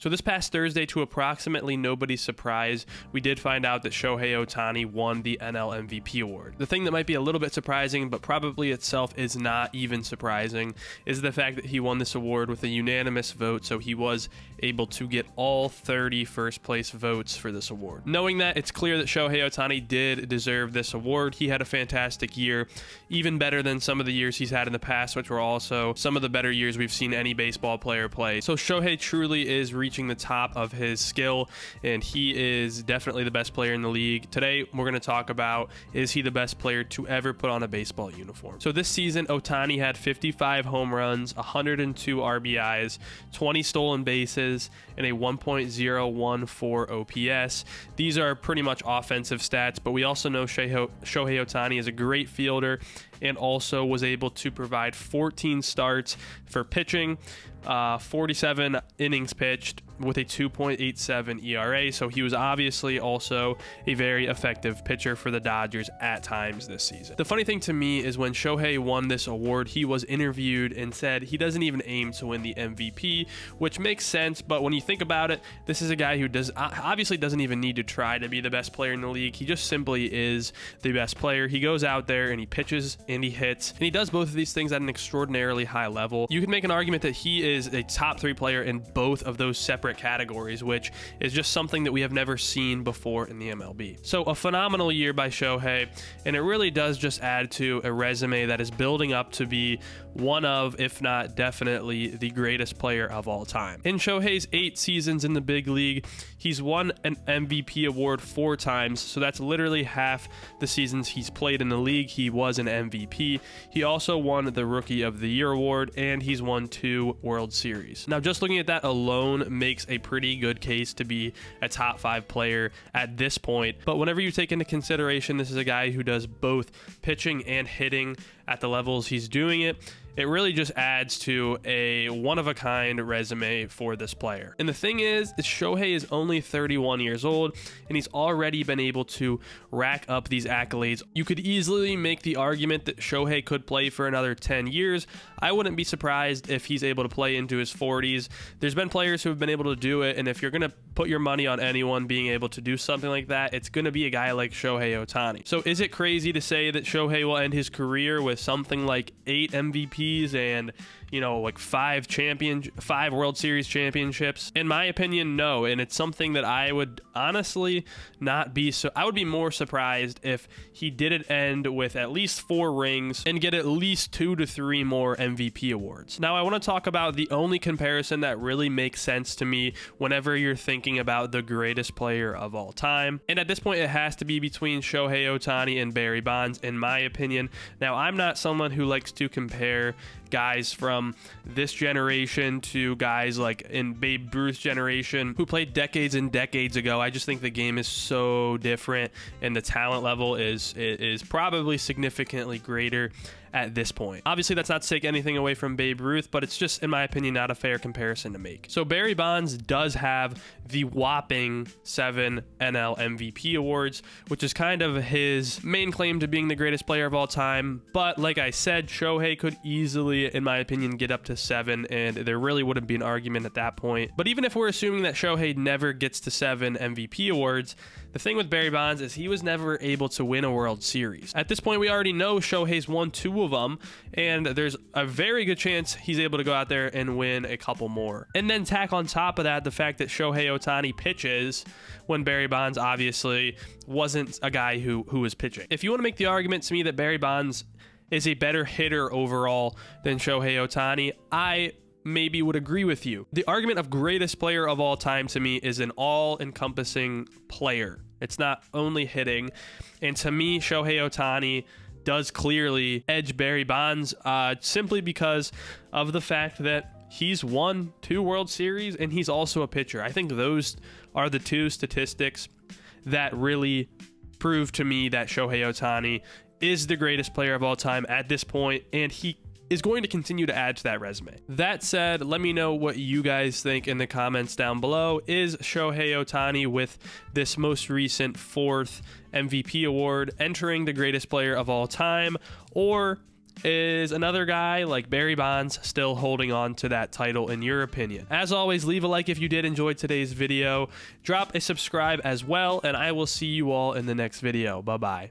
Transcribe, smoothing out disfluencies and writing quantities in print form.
So this past Thursday, to approximately nobody's surprise, we did find out that Shohei Ohtani won the NL MVP award. The thing that might be a little bit surprising, but probably itself is not even surprising, is the fact that he won this award with a unanimous vote, so he was able to get all 30 first place votes for this award. Knowing that, it's clear that Shohei Ohtani did deserve this award. He had a fantastic year, even better than some of the years he's had in the past, which were also some of the better years we've seen any baseball player play. So Shohei truly is reaching the top of his skill, and he is definitely the best player in the league. Today, we're going to talk about, is he the best player to ever put on a baseball uniform? So this season, Ohtani had 55 home runs, 102 RBIs, 20 stolen bases, and a 1.014 OPS. These are pretty much offensive stats, but we also know Shohei Ohtani is a great fielder and also was able to provide 14 starts for pitching, 47 innings pitched with a 2.87 ERA. So he was obviously also a very effective pitcher for the Dodgers at times this season. The funny thing to me is when Shohei won this award, he was interviewed and said he doesn't even aim to win the MVP, which makes sense. But when you think about it, this is a guy who obviously doesn't even need to try to be the best player in the league. He just simply is the best player. He goes out there and he pitches and he hits, and he does both of these things at an extraordinarily high level. You can make an argument that he is a top 3 player in both of those separate categories, which is just something that we have never seen before in the MLB. So a phenomenal year by Shohei, and it really does just add to a resume that is building up to be one of, if not definitely, the greatest player of all time. In Shohei's 8 seasons in the big league, he's won an MVP award 4 times, so that's literally half the seasons he's played in the league. He was an MVP. He also won the Rookie of the Year award, and he's won 2 World Series. Now, just looking at that alone makes a pretty good case to be a top 5 player at this point. But whenever you take into consideration this is a guy who does both pitching and hitting at the levels he's doing it, it really just adds to a one-of-a-kind resume for this player. And the thing is Shohei is only 31 years old, and he's already been able to rack up these accolades. You could easily make the argument that Shohei could play for another 10 years. I wouldn't be surprised if he's able to play into his 40s. There's been players who have been able to do it, and if you're going to put your money on anyone being able to do something like that, it's going to be a guy like Shohei Ohtani. So is it crazy to say that Shohei will end his career with something like 8 MVPs and, you know, like 5 World Series championships? In my opinion, no. And it's something that I would honestly not be I would be more surprised if he didn't end with at least 4 rings and get at least 2 to 3 more MVP awards. Now, I want to talk about the only comparison that really makes sense to me whenever you're thinking about the greatest player of all time. And at this point, it has to be between Shohei Ohtani and Barry Bonds, in my opinion. Now, I'm not someone who likes to compare guys from this generation to guys like in Babe Ruth's generation who played decades and decades ago. I just think the game is so different, and the talent level is probably significantly greater at this point. Obviously, that's not to take anything away from Babe Ruth, but it's just, in my opinion, not a fair comparison to make. So Barry Bonds does have the whopping 7 NL MVP awards, which is kind of his main claim to being the greatest player of all time. But like I said, Shohei could easily, in my opinion, get up to 7, and there really wouldn't be an argument at that point. But even if we're assuming that Shohei never gets to 7 MVP awards, the thing with Barry Bonds is he was never able to win a World Series. At this point, we already know Shohei's won 2 of them, and there's a very good chance he's able to go out there and win a couple more. And then tack on top of that the fact that Shohei Ohtani pitches when Barry Bonds obviously wasn't a guy who was pitching. If you want to make the argument to me that Barry Bonds is a better hitter overall than Shohei Ohtani, I maybe would agree with you. The argument of greatest player of all time to me is an all-encompassing player. It's not only hitting. And to me, Shohei Ohtani does clearly edge Barry Bonds simply because of the fact that he's won 2 World Series and he's also a pitcher. I think those are the 2 statistics that really prove to me that Shohei Ohtani is the greatest player of all time at this point, and he is going to continue to add to that resume. That said, let me know what you guys think in the comments down below. Is Shohei Ohtani, with this most recent 4th MVP award, entering the greatest player of all time, or is another guy like Barry Bonds still holding on to that title in your opinion? As always, leave a like if you did enjoy today's video. Drop a subscribe as well, and I will see you all in the next video. Bye-bye.